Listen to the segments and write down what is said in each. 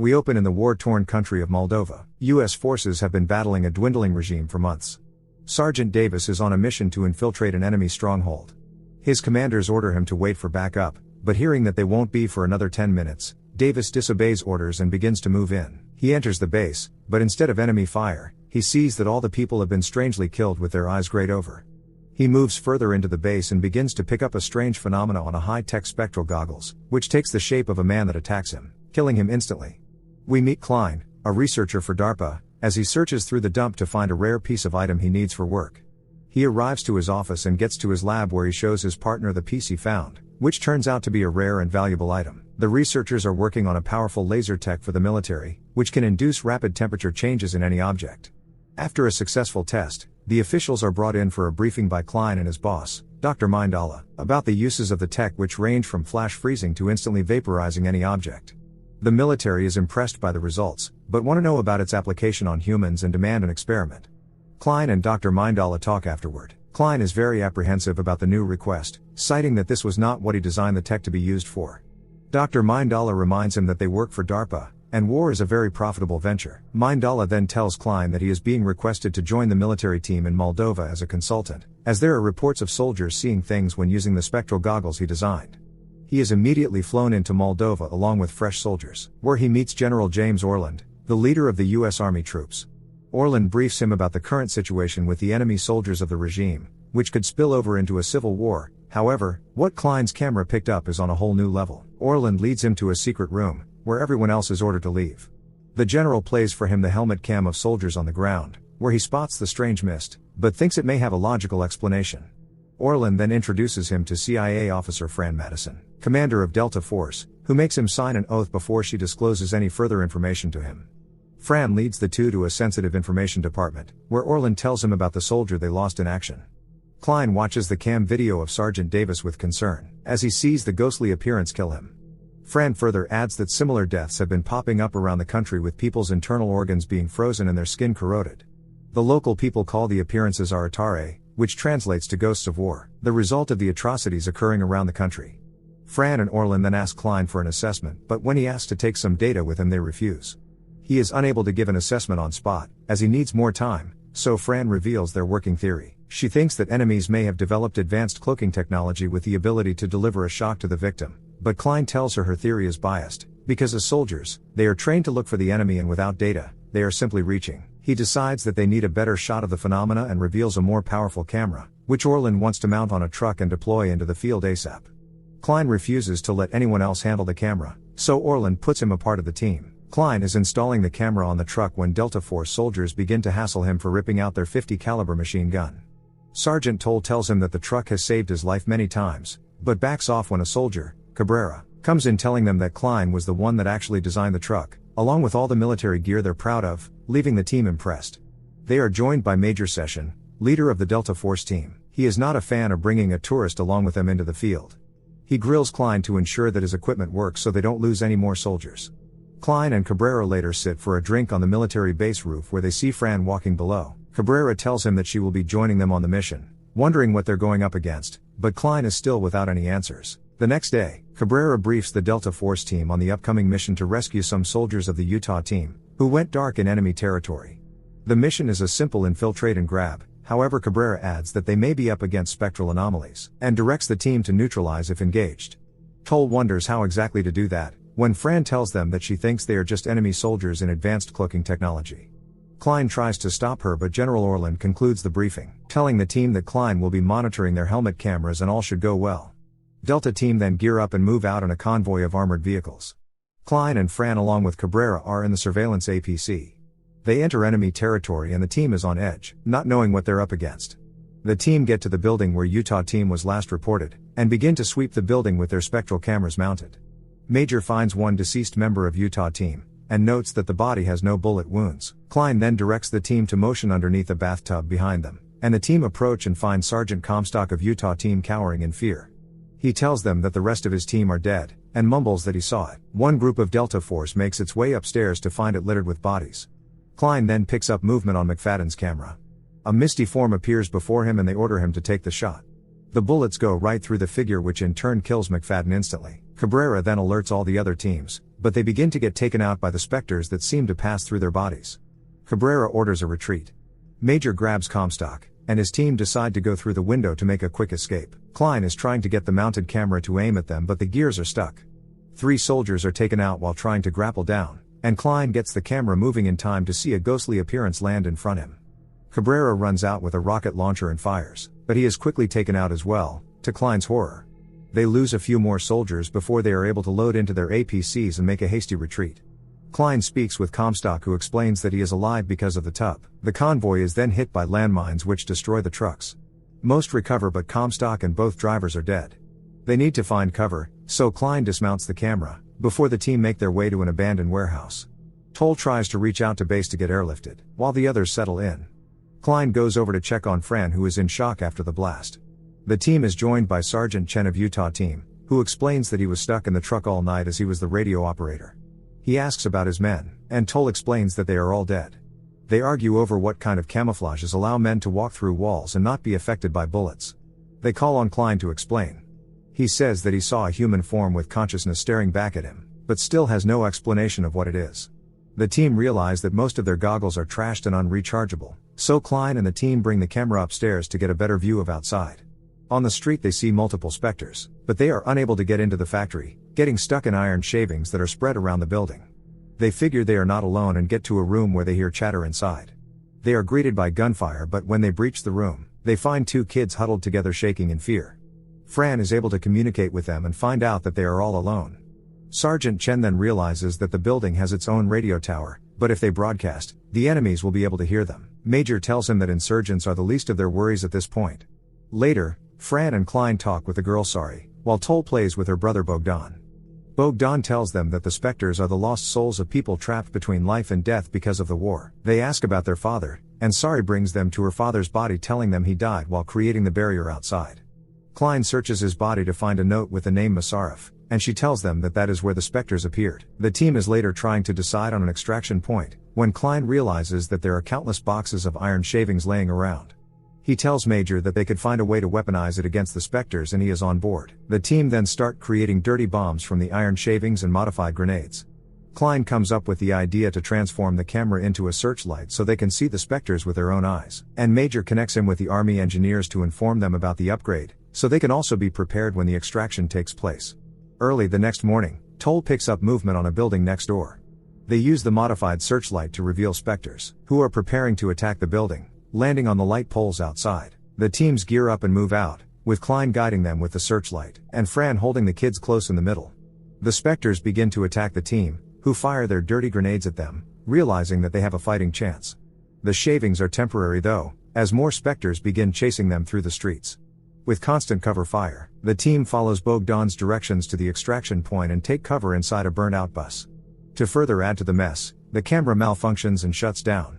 We open in the war-torn country of Moldova. U.S. forces have been battling a dwindling regime for months. Sergeant Davis is on a mission to infiltrate an enemy stronghold. His commanders order him to wait for backup, but hearing that they won't be for another 10 minutes, Davis disobeys orders and begins to move in. He enters the base, but instead of enemy fire, he sees that all the people have been strangely killed with their eyes grayed over. He moves further into the base and begins to pick up a strange phenomena on a high-tech spectral goggles, which takes the shape of a man that attacks him, killing him instantly. We meet Klein, a researcher for DARPA, as he searches through the dump to find a rare piece of item he needs for work. He arrives to his office and gets to his lab where he shows his partner the piece he found, which turns out to be a rare and valuable item. The researchers are working on a powerful laser tech for the military, which can induce rapid temperature changes in any object. After a successful test, the officials are brought in for a briefing by Klein and his boss, Dr. Mindala, about the uses of the tech, which range from flash freezing to instantly vaporizing any object. The military is impressed by the results, but want to know about its application on humans and demand an experiment. Klein and Dr. Mindala talk afterward. Klein is very apprehensive about the new request, citing that this was not what he designed the tech to be used for. Dr. Mindala reminds him that they work for DARPA, and war is a very profitable venture. Mindala then tells Klein that he is being requested to join the military team in Moldova as a consultant, as there are reports of soldiers seeing things when using the spectral goggles he designed. He is immediately flown into Moldova along with fresh soldiers, where he meets General James Orland, the leader of the U.S. Army troops. Orland briefs him about the current situation with the enemy soldiers of the regime, which could spill over into a civil war. However, what Klein's camera picked up is on a whole new level. Orland leads him to a secret room, where everyone else is ordered to leave. The general plays for him the helmet cam of soldiers on the ground, where he spots the strange mist, but thinks it may have a logical explanation. Orland then introduces him to CIA officer Fran Madison, commander of Delta Force, who makes him sign an oath before she discloses any further information to him. Fran leads the two to a sensitive information department, where Orland tells him about the soldier they lost in action. Klein watches the cam video of Sergeant Davis with concern, as he sees the ghostly appearance kill him. Fran further adds that similar deaths have been popping up around the country, with people's internal organs being frozen and their skin corroded. The local people call the appearances Aratare, which translates to ghosts of war, the result of the atrocities occurring around the country. Fran and Orland then ask Klein for an assessment, but when he asks to take some data with him, they refuse. He is unable to give an assessment on spot, as he needs more time, so Fran reveals their working theory. She thinks that enemies may have developed advanced cloaking technology with the ability to deliver a shock to the victim, but Klein tells her theory is biased, because as soldiers, they are trained to look for the enemy, and without data, they are simply reaching. He decides that they need a better shot of the phenomena and reveals a more powerful camera, which Orland wants to mount on a truck and deploy into the field ASAP. Klein refuses to let anyone else handle the camera, so Orland puts him a part of the team. Klein is installing the camera on the truck when Delta Force soldiers begin to hassle him for ripping out their .50 caliber machine gun. Sergeant Toll tells him that the truck has saved his life many times, but backs off when a soldier, Cabrera, comes in telling them that Klein was the one that actually designed the truck, along with all the military gear they're proud of, leaving the team impressed. They are joined by Major Session, leader of the Delta Force team. He is not a fan of bringing a tourist along with them into the field. He grills Klein to ensure that his equipment works so they don't lose any more soldiers. Klein and Cabrera later sit for a drink on the military base roof, where they see Fran walking below. Cabrera tells him that she will be joining them on the mission, wondering what they're going up against, but Klein is still without any answers. The next day, Cabrera briefs the Delta Force team on the upcoming mission to rescue some soldiers of the Utah team, who went dark in enemy territory. The mission is a simple infiltrate and grab, however Cabrera adds that they may be up against spectral anomalies, and directs the team to neutralize if engaged. Toll wonders how exactly to do that, when Fran tells them that she thinks they are just enemy soldiers in advanced cloaking technology. Klein tries to stop her, but General Orland concludes the briefing, telling the team that Klein will be monitoring their helmet cameras and all should go well. Delta team then gear up and move out in a convoy of armored vehicles. Klein and Fran along with Cabrera are in the surveillance APC. They enter enemy territory and the team is on edge, not knowing what they're up against. The team get to the building where Utah team was last reported, and begin to sweep the building with their spectral cameras mounted. Major finds one deceased member of Utah team, and notes that the body has no bullet wounds. Klein then directs the team to motion underneath a bathtub behind them, and the team approach and find Sergeant Comstock of Utah team cowering in fear. He tells them that the rest of his team are dead, and mumbles that he saw it. One group of Delta Force makes its way upstairs to find it littered with bodies. Klein then picks up movement on McFadden's camera. A misty form appears before him and they order him to take the shot. The bullets go right through the figure, which in turn kills McFadden instantly. Cabrera then alerts all the other teams, but they begin to get taken out by the specters that seem to pass through their bodies. Cabrera orders a retreat. Major grabs Comstock, and his team decide to go through the window to make a quick escape. Klein is trying to get the mounted camera to aim at them, but the gears are stuck. 3 soldiers are taken out while trying to grapple down, and Klein gets the camera moving in time to see a ghostly appearance land in front of him. Cabrera runs out with a rocket launcher and fires, but he is quickly taken out as well, to Klein's horror. They lose a few more soldiers before they are able to load into their APCs and make a hasty retreat. Klein speaks with Comstock, who explains that he is alive because of the tub. The convoy is then hit by landmines which destroy the trucks. Most recover, but Comstock and both drivers are dead. They need to find cover, so Klein dismounts the camera, before the team make their way to an abandoned warehouse. Toll tries to reach out to base to get airlifted, while the others settle in. Klein goes over to check on Fran, who is in shock after the blast. The team is joined by Sergeant Chen of Utah team, who explains that he was stuck in the truck all night as he was the radio operator. He asks about his men, and Toll explains that they are all dead. They argue over what kind of camouflages allow men to walk through walls and not be affected by bullets. They call on Klein to explain. He says that he saw a human form with consciousness staring back at him, but still has no explanation of what it is. The team realize that most of their goggles are trashed and unrechargeable, so Klein and the team bring the camera upstairs to get a better view of outside. On the street they see multiple specters, but they are unable to get into the factory, getting stuck in iron shavings that are spread around the building. They figure they are not alone and get to a room where they hear chatter inside. They are greeted by gunfire, but when they breach the room, they find 2 kids huddled together shaking in fear. Fran is able to communicate with them and find out that they are all alone. Sergeant Chen then realizes that the building has its own radio tower, but if they broadcast, the enemies will be able to hear them. Major tells him that insurgents are the least of their worries at this point. Later, Fran and Klein talk with the girl Sari, while Toll plays with her brother Bogdan. Bogdan tells them that the specters are the lost souls of people trapped between life and death because of the war. They ask about their father, and Sari brings them to her father's body, telling them he died while creating the barrier outside. Klein searches his body to find a note with the name Masarif, and she tells them that that is where the specters appeared. The team is later trying to decide on an extraction point, when Klein realizes that there are countless boxes of iron shavings laying around. He tells Major that they could find a way to weaponize it against the specters, and he is on board. The team then start creating dirty bombs from the iron shavings and modified grenades. Klein comes up with the idea to transform the camera into a searchlight so they can see the specters with their own eyes, and Major connects him with the army engineers to inform them about the upgrade, so they can also be prepared when the extraction takes place. Early the next morning, Toll picks up movement on a building next door. They use the modified searchlight to reveal specters, who are preparing to attack the building, landing on the light poles outside. The teams gear up and move out, with Klein guiding them with the searchlight, and Fran holding the kids close in the middle. The specters begin to attack the team, who fire their dirty grenades at them, realizing that they have a fighting chance. The shavings are temporary though, as more specters begin chasing them through the streets. With constant cover fire, the team follows Bogdan's directions to the extraction point and take cover inside a burnt-out bus. To further add to the mess, the camera malfunctions and shuts down.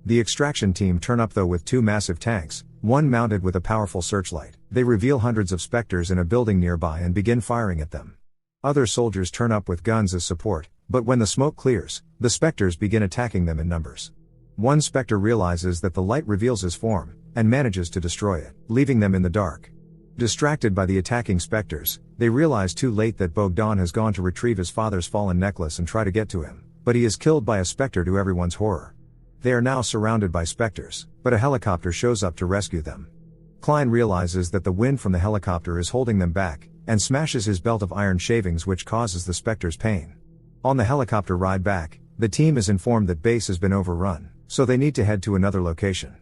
The extraction team turn up though with 2 massive tanks, one mounted with a powerful searchlight. They reveal hundreds of specters in a building nearby and begin firing at them. Other soldiers turn up with guns as support, but when the smoke clears, the specters begin attacking them in numbers. One specter realizes that the light reveals his form, and manages to destroy it, leaving them in the dark. Distracted by the attacking specters, they realize too late that Bogdan has gone to retrieve his father's fallen necklace and try to get to him, but he is killed by a specter to everyone's horror. They are now surrounded by specters, but a helicopter shows up to rescue them. Klein realizes that the wind from the helicopter is holding them back, and smashes his belt of iron shavings, which causes the specters pain. On the helicopter ride back, the team is informed that base has been overrun, so they need to head to another location.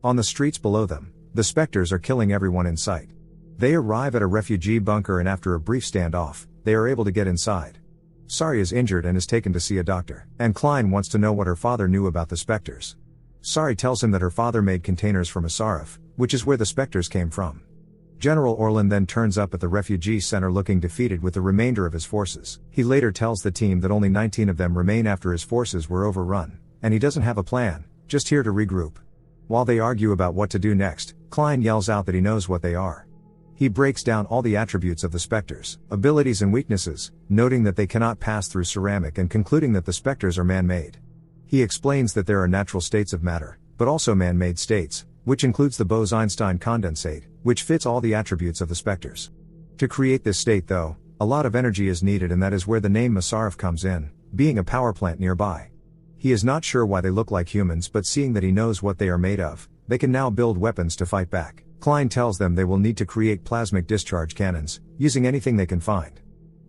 On the streets below them, the specters are killing everyone in sight. They arrive at a refugee bunker, and after a brief standoff, they are able to get inside. Sari is injured and is taken to see a doctor, and Klein wants to know what her father knew about the specters. Sari tells him that her father made containers from Masarif, which is where the specters came from. General Orlan then turns up at the refugee center looking defeated with the remainder of his forces. He later tells the team that only 19 of them remain after his forces were overrun, and he doesn't have a plan, just here to regroup. While they argue about what to do next, Klein yells out that he knows what they are. He breaks down all the attributes of the specters, abilities and weaknesses, noting that they cannot pass through ceramic and concluding that the specters are man-made. He explains that there are natural states of matter, but also man-made states, which includes the Bose-Einstein condensate, which fits all the attributes of the specters. To create this state though, A lot of energy is needed, and that is where the name Masarif comes in, being a power plant nearby. He is not sure why they look like humans, but seeing that he knows what they are made of, they can now build weapons to fight back. Klein tells them they will need to create plasmic discharge cannons, using anything they can find.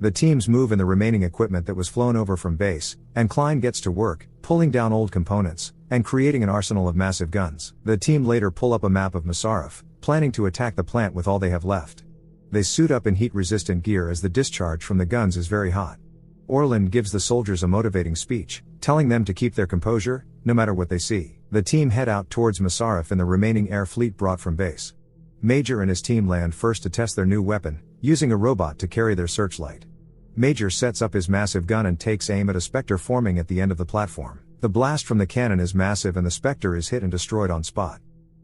The teams move in the remaining equipment that was flown over from base, and Klein gets to work, pulling down old components, and creating an arsenal of massive guns. The team later pull up a map of Masarif, planning to attack the plant with all they have left. They suit up in heat-resistant gear as the discharge from the guns is very hot. Orland gives the soldiers a motivating speech, telling them to keep their composure, no matter what they see. The team head out towards Masarif in the remaining air fleet brought from base. Major and his team land first to test their new weapon, using a robot to carry their searchlight. Major sets up his massive gun and takes aim at a Spectre forming at the end of the platform. The blast from the cannon is massive and the Spectre is hit and destroyed on spot.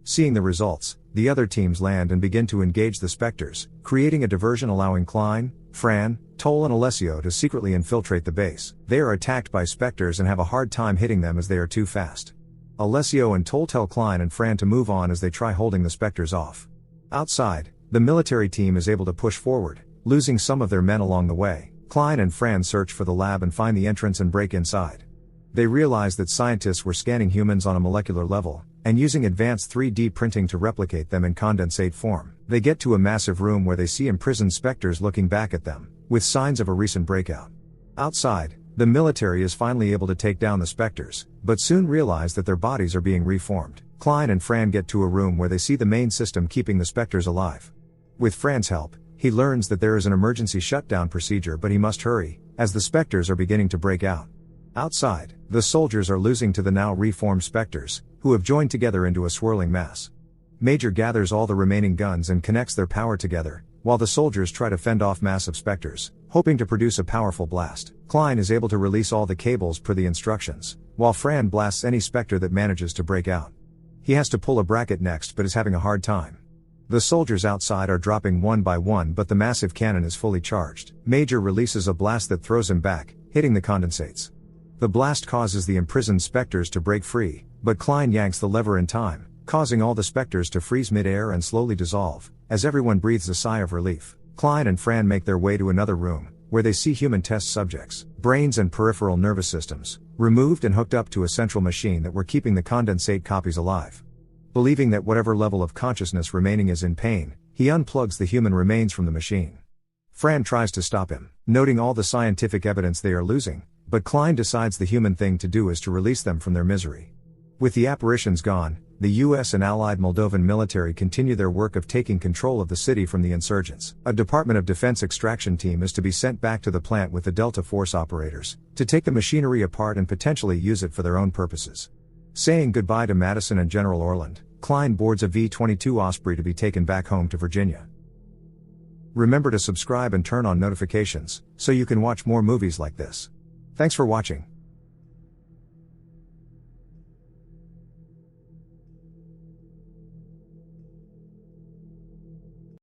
Seeing the results, the other teams land and begin to engage the Spectres, creating a diversion allowing Klein, Fran, Toll and Alessio to secretly infiltrate the base. They are attacked by Spectres and have a hard time hitting them as they are too fast. Alessio and Toll tell Klein and Fran to move on as they try holding the Spectres off. Outside, the military team is able to push forward, losing some of their men along the way. Klein and Fran search for the lab and find the entrance and break inside. They realize that scientists were scanning humans on a molecular level, and using advanced 3D printing to replicate them in condensate form. They get to a massive room where they see imprisoned Spectres looking back at them, with signs of a recent breakout. Outside, the military is finally able to take down the Spectres, but soon realize that their bodies are being reformed. Klein and Fran get to a room where they see the main system keeping the Spectres alive. With Fran's help, he learns that there is an emergency shutdown procedure, but he must hurry, as the Spectres are beginning to break out. Outside, the soldiers are losing to the now reformed Spectres, who have joined together into a swirling mass. Major gathers all the remaining guns and connects their power together, while the soldiers try to fend off massive Spectres, hoping to produce a powerful blast. Klein is able to release all the cables per the instructions, while Fran blasts any Spectre that manages to break out. He has to pull a bracket next but is having a hard time. The soldiers outside are dropping one by one, but the massive cannon is fully charged. Major releases a blast that throws him back, hitting the condensates. The blast causes the imprisoned Spectres to break free, but Klein yanks the lever in time, causing all the Spectres to freeze mid-air and slowly dissolve, as everyone breathes a sigh of relief. Klein and Fran make their way to another room, where they see human test subjects, brains and peripheral nervous systems, removed and hooked up to a central machine that were keeping the condensate copies alive. Believing that whatever level of consciousness remaining is in pain, he unplugs the human remains from the machine. Fran tries to stop him, noting all the scientific evidence they are losing, but Klein decides the human thing to do is to release them from their misery. With the apparitions gone, the US and allied Moldovan military continue their work of taking control of the city from the insurgents. A Department of Defense extraction team is to be sent back to the plant with the Delta Force operators, to take the machinery apart and potentially use it for their own purposes. Saying goodbye to Madison and General Orland, Klein boards a V-22 Osprey to be taken back home to Virginia. Remember to subscribe and turn on notifications, so you can watch more movies like this. Thanks for watching.